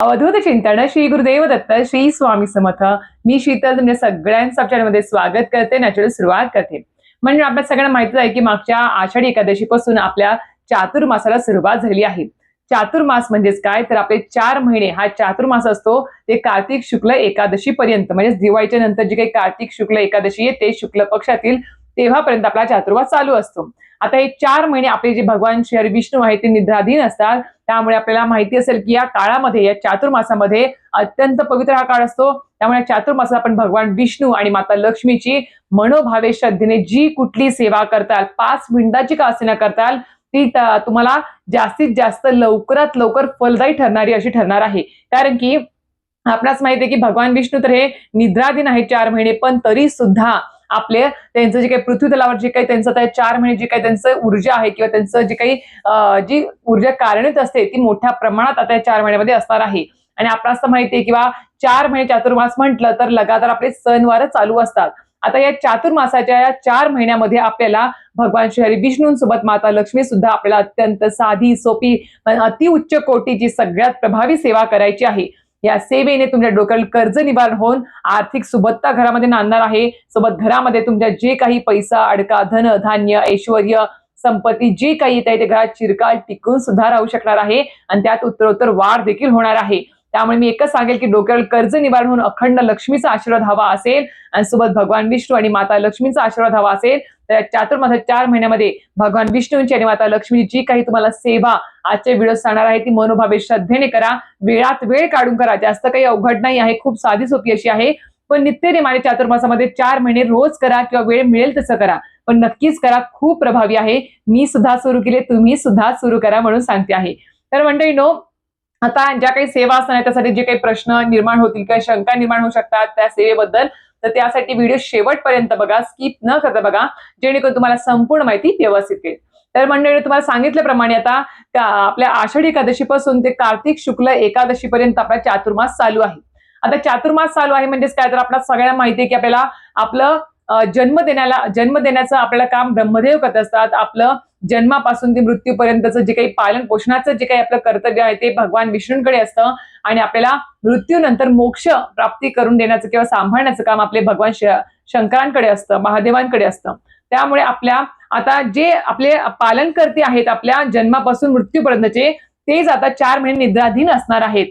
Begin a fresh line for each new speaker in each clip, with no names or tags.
अवधूत चिंतन श्री गुरुदेव दत्त श्री स्वामी समर्थ. मी शीतल तुमच्या सगळ्यांचं चॅनलमध्ये स्वागत करते. नॅचरल सुरुवात करते. म्हणजे आपल्या सगळ्यांना माहितीच आहे की मागच्या आषाढी एकादशीपासून आपल्या चातुर्मासाला सुरुवात झाली आहे. चातुर्मास म्हणजेच काय तर आपले 4 महिने हा चातुर्मास असतो ते कार्तिक शुक्ल एकादशी पर्यंत, म्हणजे दिवाळीच्या नंतर जी काही कार्तिक शुक्ल एकादशी आहे ते शुक्ल पक्षातील तेव्हापर्यंत आपला चातुर्मास चालू असतो. आता हे 4 महिने आपले जे भगवान श्री हरी विष्णू आहेत ते निद्राधीन असतात. त्यामुळे आपल्याला माहिती असेल की या काळामध्ये, या चातुर्मासामध्ये अत्यंत पवित्र हा काळ असतो. त्यामुळे चातुर्मासात आपण भगवान विष्णू आणि माता लक्ष्मीची मनोभावे श्रद्धेने जी कुठली सेवा करताल, 5 मिनिटाची का असेना करताल, ती तुम्हाला जास्तीत जास्त लवकरात लवकर फलदायी ठरणारी अशी ठरणार आहे. कारण की आपणास माहिती आहे की भगवान विष्णू तर हे निद्राधीन आहे 4 महिने, पण तरी सुद्धा आपले त्यांचं जे काही पृथ्वी तलावर जे काही त्यांचं त्या 4 महिने जे काही त्यांचं ऊर्जा आहे किंवा त्यांचं जे काही जी ऊर्जा कार्यान्वित असते ती मोठ्या प्रमाणात आता या 4 महिन्यामध्ये असणार आहे. आणि आपणास तर माहिती आहे किंवा 4 महिने चातुर्मास म्हटलं तर लगातार आपले सणवार चालू असतात. आता या चातुर्मासाच्या या 4 महिन्यामध्ये आपल्याला भगवान श्री हरी विष्णूंसोबत माता लक्ष्मी सुद्धा आपल्याला अत्यंत साधी सोपी अति उच्च कोटीची सगळ्यात प्रभावी सेवा करायची आहे. या सेवेने तुमच्या डोक्याला कर्ज निवारण होऊन आर्थिक सुबत्ता घरामध्ये नांदणार आहे. सोबत घरामध्ये तुमच्या जे काही पैसा, अडका, धन, धान्य, ऐश्वर, संपत्ती जे काही येत आहे ते घरात चिरकाल टिकून सुद्धा राहू शकणार आहे आणि त्यात उत्तरोत्तर वाढ देखील होणार आहे. त्यामुळे मी एकच सांगेल की डोक्यावर कर्ज निवारण होऊन अखंड लक्ष्मीचा आशीर्वाद हवा असेल आणि सोबत भगवान विष्णू आणि माता लक्ष्मीचा आशीर्वाद हवा असेल तर चातुर्मासाच्या 4 महिन्यामध्ये भगवान विष्णूंची आणि माता लक्ष्मीची जी काही तुम्हाला सेवा आजच्या व्हिडिओ सांगणार आहे ती मनोभावे श्रद्धेने करा. वेळात वेळ काढून करा. जास्त काही अवघड नाही आहे, खूप साधी सोपी अशी आहे. पण नित्यनेमाने चातुर्मासामध्ये 4 महिने रोज करा किंवा वेळ मिळेल तसं करा, पण नक्कीच करा. खूप प्रभावी आहे. मी सुद्धा सुरू केले, तुम्ही सुद्धा सुरू करा म्हणून सांगते आहे. तर मंडळींनो, आता ज्या काही सेवा असणार त्यासाठी जे काही प्रश्न निर्माण होतील किंवा शंका निर्माण होऊ शकतात त्या सेवेबद्दल, तर त्यासाठी व्हिडिओ शेवटपर्यंत बघा, स्किप न करता बघा, जेणेकरून तुम्हाला संपूर्ण माहिती व्यवस्थित येईल. तर मंडळी, तुम्हाला सांगितल्याप्रमाणे आता आपल्या आषाढी एकादशीपासून ते कार्तिक शुक्ल एकादशी पर्यंत आपला चातुर्मास चालू आहे. आता चातुर्मास चालू आहे म्हणजेच काय तर आपल्याला सगळ्यांना माहिती आहे की आपल्याला आपलं जन्म देण्याचं आपल्याला काम ब्रह्मदेव करत असतात. आपलं जन्मापासून ते मृत्यूपर्यंतचं जे काही पालन पोषणाचं जे काही आपलं कर्तव्य आहे ते भगवान विष्णूंकडे असतं आणि आपल्याला मृत्यूनंतर मोक्ष प्राप्ती करून देण्याचं किंवा सांभाळण्याचं काम आपले भगवान शंकरांकडे असतं, महादेवांकडे असतं. त्यामुळे आपल्या आता जे आपले पालनकर्ते आहेत आपल्या जन्मापासून मृत्यूपर्यंतचे, तेच आता 4 महिने निद्राधीन असणार आहेत.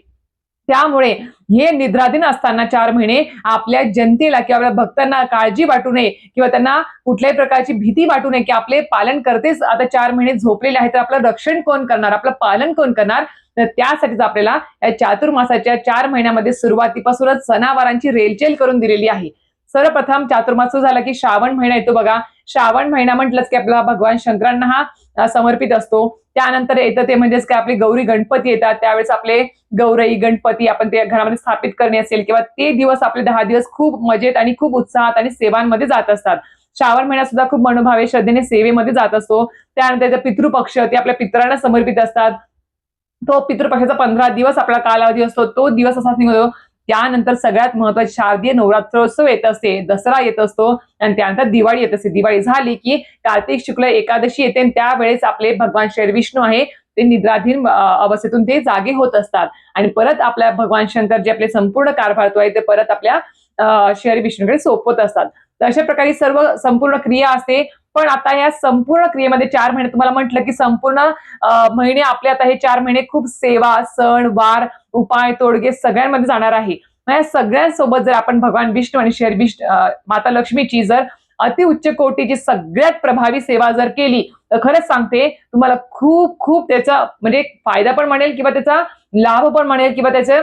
त्यामुळे हे निद्राधीन असताना 4 महिने आपल्या जनतेला किंवा आपल्या भक्तांना काळजी वाटू नये किंवा त्यांना कुठल्याही प्रकारची भीती वाटू नये की आपले पालन करतेच आता 4 महिने झोपलेले आहेत, तर आपलं रक्षण कोण करणार, आपलं पालन कोण करणार. तर त्यासाठीच आपल्याला या चातुर्मासाच्या 4 महिन्यामध्ये सुरुवातीपासूनच सणावारांची रेलचेल करून दिलेली आहे. सर्वप्रथम चातुर्मास झाला की श्रावण महिना येतो बघा. श्रावण महिना म्हटलंच की आपला भगवान शंकरांना हा समर्पित असतो. त्यानंतर येतं ते म्हणजेच काय आपले गौरी गणपती येतात. त्यावेळेस आपले गौरई गणपती आपण ते घरामध्ये स्थापित करणे असेल किंवा ते दिवस आपले 10 दिवस खूप मजेत आणि खूप उत्साहात आणि सेवांमध्ये जात असतात. श्रावण महिना सुद्धा खूप मनोभावे श्रद्धेने सेवेमध्ये जात असतो. त्यानंतर पितृपक्ष ते आपल्या पितरांना समर्पित असतात. तो पितृपक्षाचा 15 दिवस आपला कालावधी असतो, तो दिवस असाच निघतो. त्यानंतर सगळ्यात महत्वाचे शारदीय नवरात्रोत्सव येत असते, दसरा येत असतो आणि त्यानंतर दिवाळी येत असते. दिवाळी झाली की कार्तिक शुक्ल एकादशी येते आणि त्यावेळेस आपले भगवान श्री विष्णू आहे ते निद्राधीन अवस्थेतून ते जागे होत असतात आणि परत आपल्या भगवान शंकर जे आपले संपूर्ण कारभार आहे ते परत आपल्या श्री विष्णूकडे सोपवत असतात. तर अशा प्रकारे सर्व संपूर्ण क्रिया असते. पण आता या संपूर्ण क्रियेमध्ये 4 महिने तुम्हाला म्हटलं की संपूर्ण महिने आपले आता हे 4 महिने खूप सेवा, सण, वार, उपाय, तोडगे सगळ्यांमध्ये जाणार आहे. या सगळ्यांसोबत जर आपण भगवान विष्णू आणि श्री माता लक्ष्मीची जर अति उच्च कोटीची सगळ्यात प्रभावी सेवा जर केली तर खरंच सांगते तुम्हाला खूप खूप त्याचा म्हणजे फायदा पण म्हणेल किंवा त्याचा लाभ पण म्हणेल किंवा त्याचे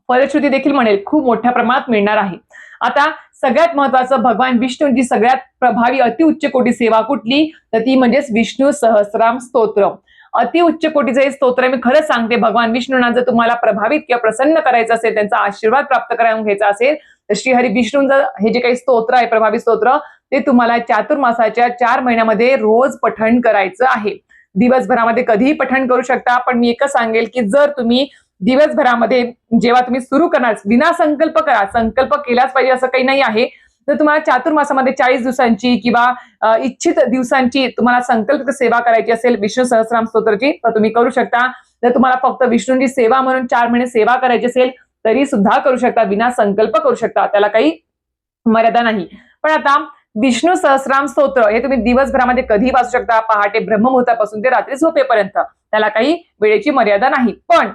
फलश्रुती देखील म्हणेल खूप मोठ्या प्रमाणात मिळणार आहे. आता सगळ्यात महत्वाचं भगवान विष्णूंची सगळ्यात प्रभावी अतिउच्च कोटी सेवा कुठली, तर ती म्हणजेच विष्णू सहस्राम स्तोत्र. अतिउच्च कोटीचं हे स्तोत्र मी खरंच सांगते, भगवान विष्णूंना जर तुम्हाला प्रभावित किंवा प्रसन्न करायचं असेल, त्यांचा आशीर्वाद प्राप्त करून घ्यायचा असेल तर श्री हरी विष्णूंचं हे जे काही स्तोत्र आहे प्रभावी स्तोत्र ते तुम्हाला चातुर्मासाच्या 4 महिन्यामध्ये रोज पठण करायचं आहे. दिवसभरामध्ये कधीही पठण करू शकता, पण मी एकच सांगेल की जर तुम्ही दिवसभरामध्ये जेव्हा तुम्ही सुरू करणार विना संकल्प करा, संकल्प केलाच पाहिजे असं काही नाही आहे. तर तुम्हाला चातुर्मासामध्ये 40 दिवसांची किंवा इच्छित दिवसांची तुम्हाला संकल्पित सेवा करायची असेल विष्णू सहस्राम स्तोत्राची तर तुम्ही करू शकता. जर तुम्हाला फक्त विष्णूंची सेवा म्हणून 4 महिने सेवा करायची असेल तरी सुद्धा करू शकता, विना संकल्प करू शकता, त्याला काही मर्यादा नाही. पण आता विष्णू सहस्रनाम स्तोत्र हे तुम्ही दिवसभरामध्ये कधी वाचू शकता, पहाटे ब्रह्ममुहूर्तापासून ते रात्री झोपेपर्यंत, त्याला काही वेळेची मर्यादा नाही. पण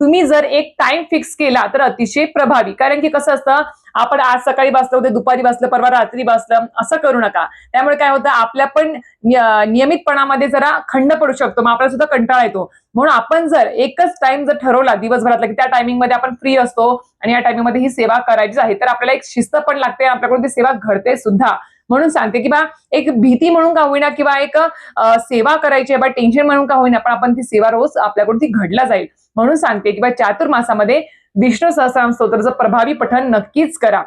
तुम्ही जर एक टाइम फिक्स केला तर अतिशय प्रभावी. कारण की कसं असतं, आपण आज सकाळी वाचलं, उद्या दुपारी वाचलं, परवा रात्री वाचलं, असं करू नका. त्यामुळे काय होतं, आपल्या पण नियमितपणामध्ये जरा खंड पडू शकतो, मग आपल्याला सुद्धा कंटाळा येतो. म्हणून आपण जर एकच टाइम जर ठरवला दिवसभरातला की त्या टायमिंग मध्ये आपण फ्री असतो आणि या टायमिंग मध्ये ही सेवा करायची आहे, तर आपल्याला एक शिस्त पण लागते, आपल्याकडून ती सेवा घडते सुद्धा. म्हणून सांगते की बा एक भीती म्हणून का होईना किंवा एक सेवा करायची आहे बा टेन्शन म्हणून का होईना, पण आपण ती सेवा रोज आपल्याकडून ती घडला जाईल. म्हणून सांगते की बा चातुर्मासामध्ये विष्णू सहस्रनाम स्तोत्राचं प्रभावी पठण नक्कीच करा.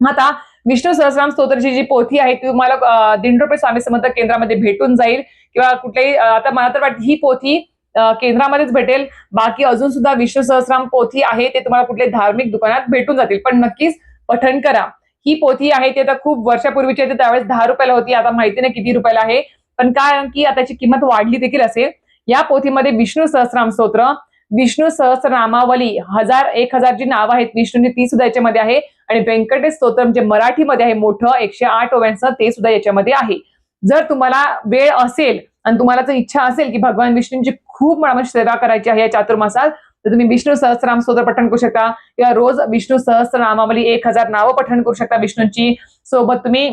आता विष्णू सहस्रनाम स्तोत्राची जी पोथी आहे ती तुम्हाला दिंडोर स्वामी समर्थ केंद्रामध्ये भेटून जाईल किंवा कुठल्याही आता मला तर वाटतं ही पोथी केंद्रामध्येच भेटेल. बाकी अजून सुद्धा विष्णू सहस्रनाम पोथी आहे ते तुम्हाला कुठल्याही धार्मिक दुकानात भेटून जातील, पण नक्कीच पठण करा. ही पोथी आहे ती आता खूप वर्षापूर्वीची आहे, त्यावेळेस 10 रुपयाला होती, आता माहिती नाही किती रुपयाला आहे, पण काय की आता त्याची किंमत वाढली देखील असेल. या पोथीमध्ये विष्णू सहस्रनाम स्तोत्र, विष्णू सहस्रनामावली 1000 जी नावं आहेत विष्णूंची ती सुद्धा याच्यामध्ये आहे आणि व्यंकटेश स्तोत्र म्हणजे मराठीमध्ये आहे मोठं 108 ओव्यांचं, ते सुद्धा याच्यामध्ये आहे. जर तुम्हाला वेळ असेल आणि तुम्हाला जर इच्छा असेल की भगवान विष्णूंची खूप सेवा करायची आहे या चातुर्मासात, तर तुम्ही विष्णू सहस्रनाम स्तोत्र पठण करू शकता किंवा रोज विष्णू सहस्रनामावली 1000 नावं पठण करू शकता विष्णूंची. सोबत तुम्ही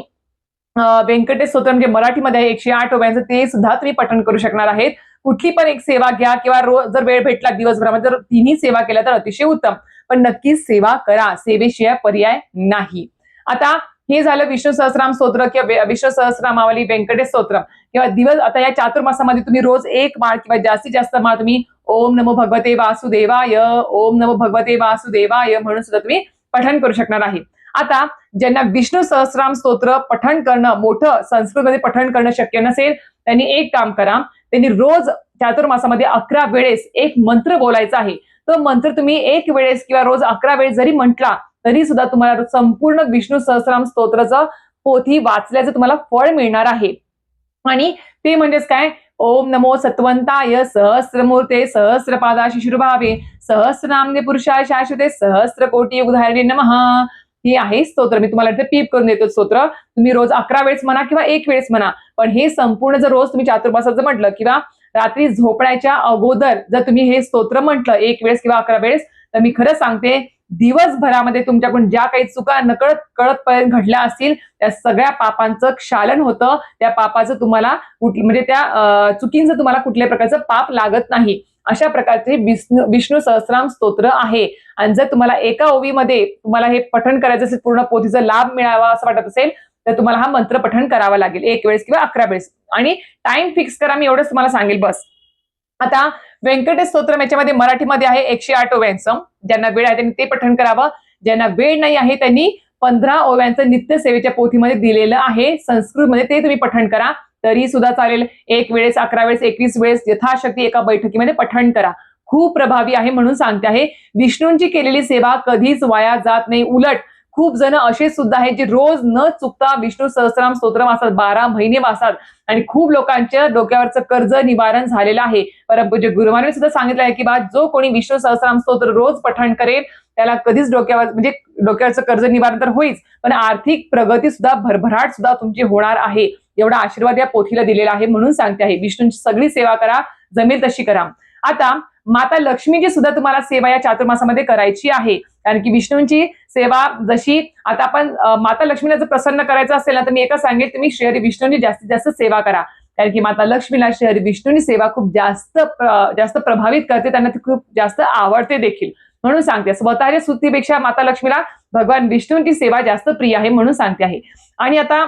व्यंकटेश स्तोत्र म्हणजे मराठीमध्ये 108 ओव्यांचं ते सुद्धा तुम्ही पठण करू शकणार आहेत. कुठली पण एक सेवा घ्या किंवा रोज जर वेळ भेटला दिवसभरामध्ये तर तिन्ही सेवा केल्या तर अतिशय उत्तम, पण नक्कीच सेवा करा, सेवेशिवाय पर्याय नाही. आता हे झालं विष्णू सहस्रनाम स्तोत्र किंवा विष्णू सहस्रनामावली व्यंकटेश स्तोत्र किंवा आता या चातुर्मासामध्ये तुम्ही रोज एक माळ किंवा जास्तीत जास्त माळ तुम्ही ओम नमो भगवते वासुदेवाय, ओम नमो भगवते वासुदेवाय म्हणून सुद्धा तुम्ही पठण करू शकणार आहे. आता ज्यांना विष्णू सहस्रनाम स्तोत्र पठण करणं मोठं संस्कृतमध्ये पठण करणं शक्य नसेल, त्यांनी एक काम करा, त्यांनी रोज चातुर्मासामध्ये 11 वेळेस एक मंत्र बोलायचा आहे. तो मंत्र तुम्ही एक वेळेस किंवा रोज 11 वेळेस जरी म्हटला तरी सुद्धा तुम्हाला संपूर्ण विष्णू सहस्रनाम स्तोत्राचं पोथी वाचल्याचं तुम्हाला फळ मिळणार आहे. आणि ते म्हणजेच काय, ओम नमो सत्वंताय सहस्रमूर्ते सहस्रपादा शिशुर्भावे सहस्रनामने पुरुषाय शाश्वते सहस्र कोटी युगधारिणे नमः. हे आहे स्तोत्र, मी तुम्हाला इथे पीप करून देतो स्तोत्र. तुम्ही रोज 11 वेळेस म्हणा किंवा एक वेळेस म्हणा, पण हे संपूर्ण जर रोज तुम्ही चातुर्मासाचं म्हटलं किंवा रात्री झोपण्याच्या अगोदर जर तुम्ही हे स्तोत्र म्हटलं एक वेळेस किंवा 11 वेळेस, तर मी खरं सांगते दिवसभरामध्ये तुमच्याकडून ज्या काही चुका नकळत कळतपर्यंत घडल्या असतील त्या सगळ्या पापांचं क्षालन होतं. त्या पापाचं तुम्हाला म्हणजे त्या चुकींचं तुम्हाला कुठल्याही प्रकारचं पाप लागत नाही. अशा प्रकारचे विष्णू सहस्रनाम स्तोत्र आहे. आणि जर तुम्हाला एका ओवीमध्ये तुम्हाला हे पठण करायचं असेल, पूर्ण पोथीचा लाभ मिळावा असं वाटत असेल, तर तुम्हाला हा मंत्र पठण करावा लागेल एक वेळेस किंवा 11 वेळेस. आणि टाइम फिक्स करा, मी एवढंच तुम्हाला सांगेल बस. आता व्यंकटेश स्तोत्र याच्यामध्ये मराठीमध्ये आहे 108 ओव्यांचं. ज्यांना वेळ आहे त्यांनी ते पठण करावं, ज्यांना वेळ नाही आहे त्यांनी 15 ओव्यांचं नित्य सेवेच्या पोथीमध्ये दिलेलं आहे संस्कृतमध्ये, ते तुम्ही पठण करा तरी सुद्धा चालेल. एक वेळेस 11 वेळेस 21 वेळेस यथाशक्ती एका बैठकीमध्ये पठण करा, खूप प्रभावी आहे. म्हणून सांगते आहे, विष्णूंची केलेली सेवा कधीच वाया जात नाही. उलट खूप जण असे सुद्धा आहेत जे रोज न चुकता विष्णू सहस्रनाम स्तोत्र वाचतात, 12 महिने वाचतात आणि खूप लोकांच्या डोक्यावरचं कर्ज निवारण झालेलं आहे. परंतु गुरुमाने सुद्धा सांगितलं आहे की बा जो कोणी विष्णू सहस्रनाम स्तोत्र रोज पठण करेल त्याला कधीच डोक्यावरचं कर्ज निवारण तर होईच, पण आर्थिक प्रगती सुद्धा भरभराट सुद्धा तुमची होणार आहे. एवढा आशीर्वाद या पोथीला दिलेला आहे. म्हणून सांगते आहे, विष्णूंची सगळी सेवा करा, जमेल तशी करा. आता माता लक्ष्मीची सुद्धा तुम्हाला सेवा या चातुर्मासामध्ये करायची आहे. कारण की विष्णूंची सेवा जशी आता आपण माता लक्ष्मीला जर प्रसन्न करायचं असेल ना, तर मी एकच सांगेल, तुम्ही श्री हरी विष्णूंची जास्तीत जास्त सेवा करा. कारण की माता लक्ष्मीला श्री हरी विष्णूंची सेवा खूप जास्त प्रभावित करते, त्यांना ती खूप जास्त आवडते देखील. म्हणून सांगते, स्वतःच्या स्तुतीपेक्षा माता लक्ष्मीला भगवान विष्णूंची सेवा जास्त प्रिय आहे, म्हणून सांगते आहे. आणि आता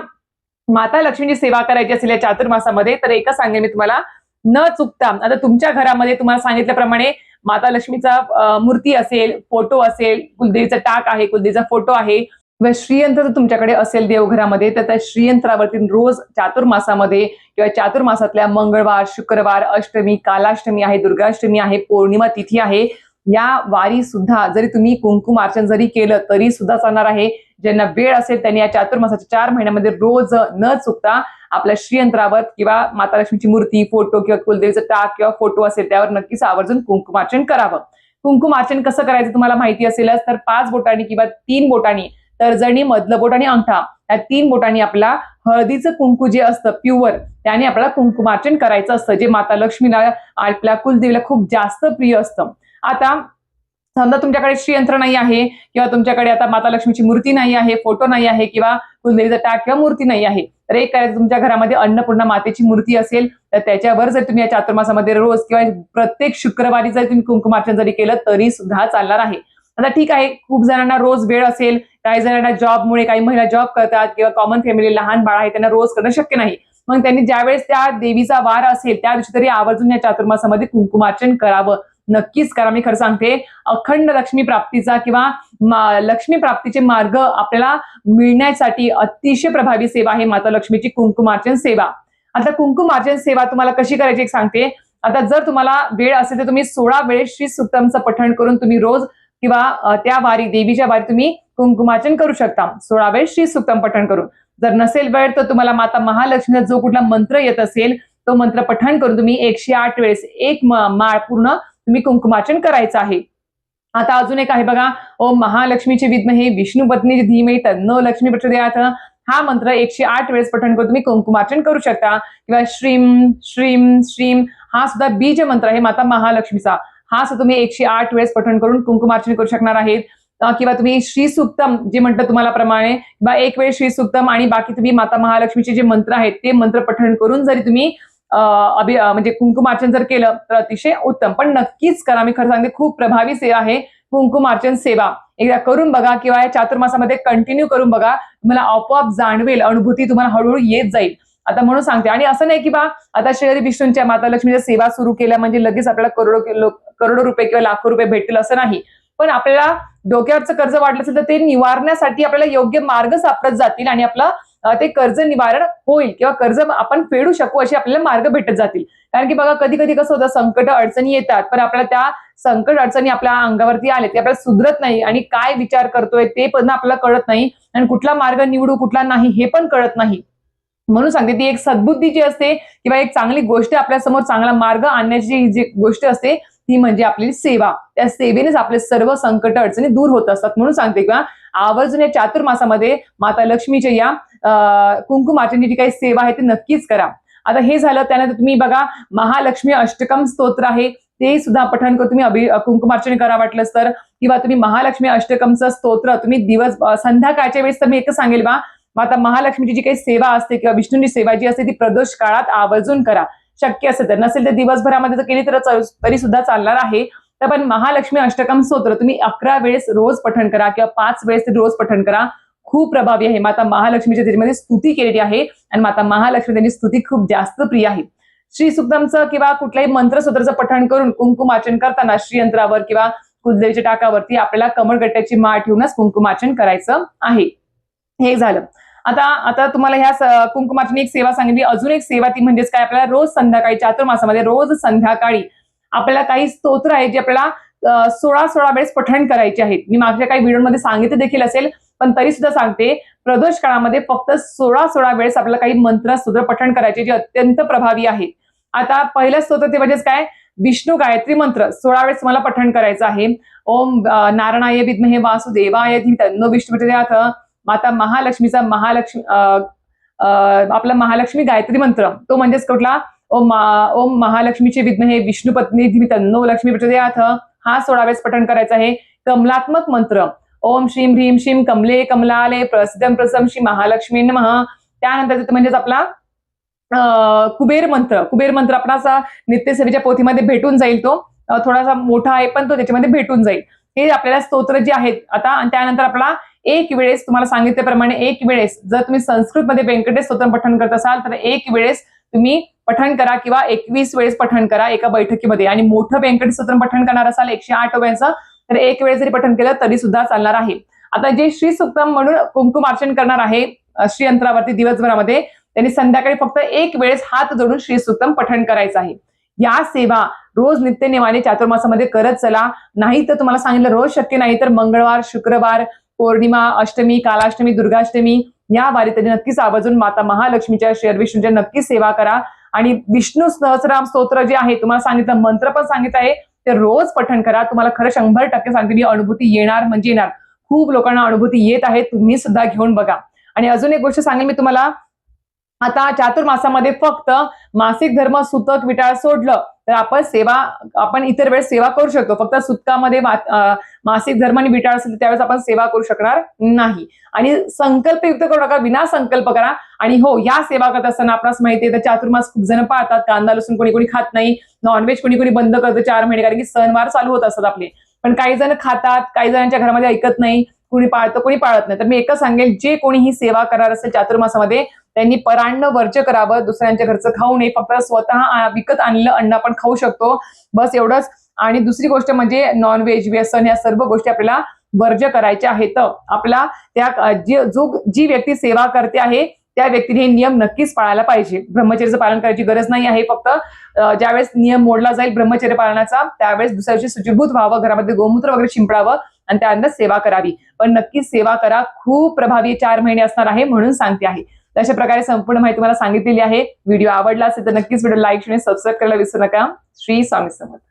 माता लक्ष्मीची सेवा करायची असेल या चातुर्मासामध्ये, तर एकच सांगेन मी तुम्हाला, न चुकता आता तुमच्या घरामध्ये तुम्हाला सांगितल्याप्रमाणे माता लक्ष्मीचा मूर्ती असेल, फोटो असेल, कुलदेवीचा टाक आहे, कुलदेवीचा फोटो आहे किंवा श्रीयंत्र जर तुमच्याकडे असेल देवघरामध्ये, तर त्या श्रीयंत्रावरती रोज चातुर्मासामध्ये किंवा चातुर्मासातल्या मंगळवार, शुक्रवार, अष्टमी, कालाष्टमी आहे, दुर्गाष्टमी आहे, पौर्णिमा तिथी आहे, या वारी सुद्धा जरी तुम्ही कुंकुमार्चन जरी केलं तरी सुद्धा चालणार आहे. ज्यांना वेळ असेल त्यांनी या चातुर्मासाच्या 4 महिन्यामध्ये रोज न चुकता आपल्या श्रीयंत्रावर किंवा माता लक्ष्मीची मूर्ती, फोटो किंवा कुलदेवीचं टाक किंवा फोटो असेल त्यावर नक्कीच आवर्जून कुंकुमार्चन करावं. कुंकुमार्चन कसं करायचं तुम्हाला माहिती असेलच तर 5 बोटांनी किंवा 3 बोटांनी, तर्जनी, मधलं बोट आणि अंगठा या 3 बोटांनी आपला हळदीचं कुंकू जे असतं प्युअर त्याने आपल्याला कुंकुमार्चन करायचं असतं, जे माता लक्ष्मीला आपल्या कुलदेवीला खूप जास्त प्रिय असतं. आता समजा तुमच्याकडे श्रीयंत्र नाही आहे किंवा तुमच्याकडे आता माता लक्ष्मीची मूर्ती नाही आहे, फोटो नाही आहे किंवा कुलदेवीचा टाक किंवा मूर्ती नाही आहे, तर एक करायचं, तुमच्या घरामध्ये अन्नपूर्णा मातेची मूर्ती असेल तर त्याच्यावर जर तुम्ही या चातुर्मासामध्ये रोज किंवा प्रत्येक शुक्रवारी जर तुम्ही कुंकुमार्चन जरी केलं तरी सुद्धा चालणार आहे. आता ठीक आहे, खूप जणांना रोज वेळ असेल, काही जणांना जॉबमुळे, काही महिला जॉब करतात किंवा कॉमन फॅमिली लहान बाळ आहे त्यांना रोज करणं शक्य नाही. मग त्यांनी ज्यावेळेस त्या देवीचा वार असेल त्या दिवशी तरी आवर्जून या चातुर्मासामध्ये कुंकुमार्चन करावं. नक्कीच करा. मी खरं सांगते, अखंड लक्ष्मी प्राप्तीचा किंवा लक्ष्मी प्राप्तीचे मार्ग आपल्याला मिळण्यासाठी अतिशय प्रभावी सेवा आहे माता लक्ष्मीची कुंकुमार्चन सेवा. आता कुंकुमार्चन सेवा तुम्हाला कशी करायची एक सांगते. आता जर तुम्हाला वेळ असेल तर तुम्ही 16 वेळेस श्री सुक्तमचं पठण करून तुम्ही रोज किंवा त्या वारी देवीच्या वारी तुम्ही कुंकुमार्चन करू शकता 16 वेळेस श्री सुक्तम पठण करून. जर नसेल वेळ तर तुम्हाला माता महालक्ष्मीचा जो कुठला मंत्र येत असेल तो मंत्र पठण करून तुम्ही 108 वेळेस एक माळ पूर्ण तुम्ही कुंकुमार्चन करायचं आहे. आता अजून एक आहे बघा, ओम महालक्ष्मीचे विद्महे विष्णू पत्नी धीमहि तन्नो लक्ष्मी प्रचोदयात्. हा मंत्र 108 वेळेस पठण करून तुम्ही कुंकुमार्चन करू शकता. किंवा श्रीम श्रीम श्रीम हा सुद्धा बीज मंत्र आहे माता महालक्ष्मीचा. हा सुद्धा तुम्ही 108 वेळेस पठण करून कुंकुमार्चन करू शकणार आहेत. किंवा तुम्ही श्री सुक्तम जे म्हणतात तुम्हाला प्रमाणे किंवा एक वेळ श्री सुक्तम आणि बाकी तुम्ही माता महालक्ष्मीचे जे मंत्र आहेत ते मंत्र पठण करून जरी तुम्ही म्हणजे कुंकुमार्चन जर केलं तर अतिशय उत्तम. पण नक्कीच करा. मी खरं सांगते, खूप प्रभावी सेवा आहे कुंकुमार्चन सेवा. एकदा करून बघा किंवा या चातुर्मासामध्ये कंटिन्यू करून बघा, तुम्हाला आपोआप जाणवेल, अनुभूती तुम्हाला हळूहळू येत जाईल. आता म्हणून सांगते. आणि असं नाही की बा आता श्रीहरी विष्णूंच्या माता लक्ष्मीच्या सेवा सुरू केल्या म्हणजे लगेच आपल्याला करोडो रुपये किंवा लाखो रुपये भेटतील असं नाही. पण आपल्याला डोक्यावरचं कर्ज वाढलं असेल तर ते निवारण्यासाठी आपल्याला योग्य मार्ग सापडत जातील आणि आपलं ते कर्ज निवारण होईल किंवा कर्ज आपण फेडू शकू असे आपल्याला मार्ग भेटत जातील. कारण की बघा, कधी कधी कसं होतं, संकट अडचणी येतात पण आपल्याला त्या संकट अडचणी आपल्या अंगावरती आले ते आपल्याला सुधरत नाही आणि काय विचार करतोय ते पण आपल्याला कळत नाही आणि कुठला मार्ग निवडू कुठला नाही हे पण कळत नाही. म्हणून सांगते, ती एक सद्बुद्धी जी असते किंवा एक चांगली गोष्ट आपल्यासमोर चांगला मार्ग आणण्याची जी गोष्ट असते ती म्हणजे आपली सेवा. त्या सेवेनेच आपले सर्व संकट अडचणी दूर होत असतात. म्हणून सांगते किंवा आवर्जून या चातुर्मासामध्ये माता लक्ष्मीच्या या कुंकुमार्चनची जी काही सेवा आहे ती नक्कीच करा. आता हे झालं. त्यानंतर तुम्ही बघा, महालक्ष्मी अष्टकम स्तोत्र आहे ते सुद्धा पठण करून तुम्ही कुंकुमार्चन करा वाटलंच तर. किंवा तुम्ही महालक्ष्मी अष्टकमचं स्तोत्र तुम्ही संध्याकाळच्या वेळेस तर मी एकच सांगेल बा, माता महालक्ष्मीची जी काही सेवा असते किंवा विष्णूंची सेवा जी असते ती प्रदोष काळात आवर्जून करा. शक्य असेल तर, नसेल तर दिवसभरामध्ये जर केली तर तरी सुद्धा चालणार आहे. तर पण महालक्ष्मी अष्टकम स्तोत्र तुम्ही 11 वेळेस रोज पठण करा किंवा 5 वेळेस रोज पठण करा. खूप प्रभावी आहे. माता महालक्ष्मीच्या त्याच्यामध्ये स्तुती केलेली आहे आणि माता महालक्ष्मी त्यांची स्तुती खूप जास्त प्रिय आहे. श्री सुक्तमचं किंवा कुठल्याही मंत्रसूत्राचं पठण करून कुंकुमार्चन करताना श्रीयंत्रावर किंवा कुलदेवीच्या टाकावरती आपल्याला कमळगट्ट्याची माळ ठेवूनच कुंकुमार्चन करायचं आहे. हे झालं. आता तुम्हाला ह्या कुंकुमार्चन एक सेवा सांगितली. अजून एक सेवा ती म्हणजेच काय, आपल्याला रोज संध्याकाळी चातुर्मासामध्ये रोज संध्याकाळी आपल्याला काही स्तोत्र आहेत जे आपल्याला 16 वेळेस पठण करायचे आहेत. मी मागच्या काही व्हिडिओमध्ये सांगितले देखील असेल पण तरी सुद्धा सांगते, प्रदोष काळामध्ये फक्त 16 वेळेस आपल्याला काही मंत्र स्तोत्र पठण करायचे जे अत्यंत प्रभावी आहेत. आता पहिलं स्तोत्र ते म्हणजेच काय, विष्णू गायत्री मंत्र 16 वेळेस मला पठण करायचं आहे. ओम नारायणाय विद्महे वासुदेवाय धीमहि तन्नो विष्णू प्रचोदयात्. माता महालक्ष्मीचा आपला महालक्ष्मी गायत्री मंत्र तो म्हणजेच कुठला, ओम महालक्ष्मीचे विद्महे विष्णू पत्नी धीमहि तन्नो लक्ष्मी प्रचोदयात्. हा 16 वेळेस पठण करायचा आहे. कमलात्मक मंत्र ओम श्रीम ह्रीम श्रीम कमले कमलाले प्रसिद्धम प्रसम श्री महालक्ष्मी नमः. त्यानंतर म्हणजेच आपला कुबेर मंत्र आपला नित्यसेवेच्या पोथीमध्ये भेटून जाईल. तो थोडासा मोठा आहे पण तो त्याच्यामध्ये भेटून जाईल. हे आपल्याला स्तोत्र जे आहेत. आता त्यानंतर आपला एक वेळेस तुम्हाला सांगितल्याप्रमाणे एक वेळेस जर तुम्ही संस्कृतमध्ये व्यंकटेश स्तोत्र पठण करत असाल तर एक वेळेस तुम्ही पठण करा किंवा 21 वेळेस पठण करा एका बैठकीमध्ये. आणि मोठं व्यंकटेश स्तोत्र पठण करणार असाल 108 वेळेचं तर एक वेळेस जरी पठण केलं तरी सुद्धा चालणार आहे. आता जे श्री सुक्तम म्हणून कुंकुमार्चन करणार आहे श्रीयंत्रावरती दिवसभरामध्ये त्यांनी संध्याकाळी फक्त एक वेळेस हात जोडून श्री सुक्तम पठण करायचं आहे. या सेवा रोज नित्यनेमाने चातुर्मासामध्ये करत चला. नाही तर तुम्हाला सांगितलं रोज शक्य नाही तर मंगळवार, शुक्रवार, पौर्णिमा, अष्टमी, कालाष्टमी, दुर्गाष्टमी या वारी तरी नक्कीच आवर्जून माता महालक्ष्मीच्या विष्णूच्या नक्कीच सेवा करा. आणि विष्णू सहस्रनाम स्तोत्र जे आहे तुम्हाला सांगितलं, मंत्र पण सांगितलं आहे, ते रोज पठण करा. तुम्हाला खरं 100% सांगते मी, अनुभूती येणार म्हणजे येणार. खूप लोकांना अनुभूती येत आहे, तुम्ही सुद्धा घेऊन बघा. आणि अजून एक गोष्ट सांगेल मी तुम्हाला, आता चातुर्मासामध्ये फक्त मासिक धर्म, सुतक, विटाळ सोडलं तर आपण इतर वेळेस सेवा करू शकतो. फक्त सुतकामध्ये मासिक धर्म आणि विटाळ असेल त्यावेळेस आपण सेवा करू शकणार नाही. आणि संकल्पयुक्त करू नका, विना संकल्प करा. आणि हो, या सेवा करत असताना आपणास माहिती आहे, तर चातुर्मास खूप जण पाळतात, कांदा लसूण कोणी कोणी खात नाही, नॉनव्हेज कोणी कोणी बंद करतं 4 महिने, कारण की सणवार चालू होत असतात आपले. पण काही जण खातात, काही जणांच्या घरामध्ये ऐकत नाही, कुणी पाळतं कोणी पाळत नाही. तर मी एकच सांगेल, जे कोणी ही सेवा करणार असेल चातुर्मासामध्ये त्यांनी परान्न वर्ज्य करावं, दुसऱ्यांच्या घरचं खाऊ नये. फक्त स्वतः विकत आणलेलं अन्न आपण खाऊ शकतो, बस एवढंच. आणि दुसरी गोष्ट म्हणजे नॉनव्हेज, व्यसन या सर्व गोष्टी आपल्याला वर्ज्य करायच्या आहेत. आपला जी व्यक्ती सेवा करते आहे त्या व्यक्तीने हे नियम नक्कीच पाळायला पाहिजे. ब्रह्मचर्याचं पालन करायची गरज नाही आहे. फक्त ज्यावेळेस नियम मोडला जाईल ब्रह्मचर्य पालनाचा त्यावेळेस दुसऱ्या दिवशी शुचिभूत व्हावं, घरामध्ये गोमूत्र वगैरे शिंपडावं आणि त्यानंतर सेवा करावी. पण नक्कीच सेवा करा, खूप प्रभावी 4 महिने असणार आहे म्हणून सांगते आहे. अशा प्रकारे संपूर्ण माहिती मला सांगितलेली आहे. व्हिडिओ आवडला असेल तर नक्कीच व्हिडिओ लाईक आणि सबस्क्राईब करायला विसरू नका. श्री स्वामी समर्थ.